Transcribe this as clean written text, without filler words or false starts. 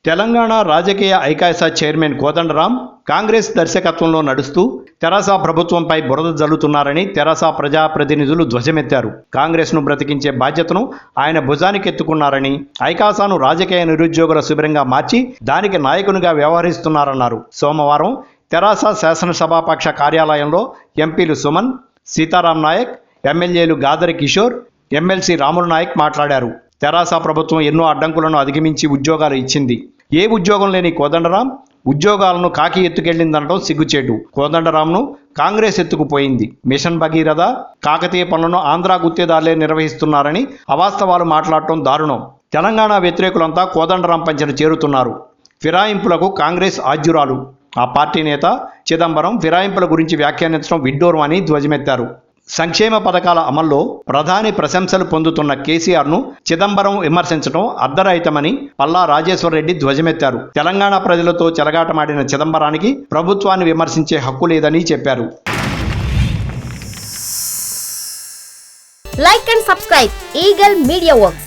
తెలంగాణ రాజకీయ ఐకాస చైర్మన్ కోదండరాం కాంగ్రెస్ దర్శకత్వంలో నడుస్తూ తెరాస ప్రభుత్వంపై బురద జల్లుతున్నారని తెరాస ప్రజాప్రతినిధులు ధ్వజమెత్తారు. కాంగ్రెస్ను బ్రతికించే బాధ్యతను ఆయన భుజానికెత్తుకున్నారని, ఐకాసాను రాజకీయ నిరుద్యోగుల శిబిరంగా మార్చి దానికి నాయకునిగా వ్యవహరిస్తున్నారన్నారు. సోమవారం తెరాస శాసనసభాపక్ష కార్యాలయంలో ఎంపీలు సుమన్, సీతారాం నాయక్, ఎమ్మెల్యేలు గాదరి కిషోర్, ఎమ్మెల్సీ రాములు నాయక్ మాట్లాడారు. తెరాస ప్రభుత్వం ఎన్నో అడ్డంకులను అధిగమించి ఉద్యోగాలు ఇచ్చింది. ఏ ఉద్యోగం లేని కోదండరాం ఉద్యోగాలను కాకి ఎత్తుకెళ్లిందనడం సిగ్గుచేటు. కోదండరాంను కాంగ్రెస్ ఎత్తుకుపోయింది. మిషన్ భగీరథ, కాకతీయ పనులను ఆంధ్ర గుత్తేదారులే నిర్వహిస్తున్నారని అవాస్తవాలు మాట్లాడటం దారుణం. తెలంగాణ వ్యతిరేకులంతా కోదండరాం పంచెను చేరుతున్నారు. ఫిరాయింపులకు కాంగ్రెస్ ఆజ్యురాలు. ఆ పార్టీ నేత చిదంబరం ఫిరాయింపుల గురించి వ్యాఖ్యానించడం విడ్డూరం అని ధ్వజమెత్తారు. సంక్షేమ పథకాల అమల్లో ప్రధాని ప్రశంసలు పొందుతున్న కేసీఆర్ను చిదంబరం విమర్శించడం అర్ధరహితమని పల్లా రాజేశ్వరరెడ్డి ధ్వజమెత్తారు. తెలంగాణ ప్రజలతో చెలగాటమాడిన చిదంబరానికి ప్రభుత్వాన్ని విమర్శించే హక్కు లేదని చెప్పారు. Like and subscribe Eagle Media Works.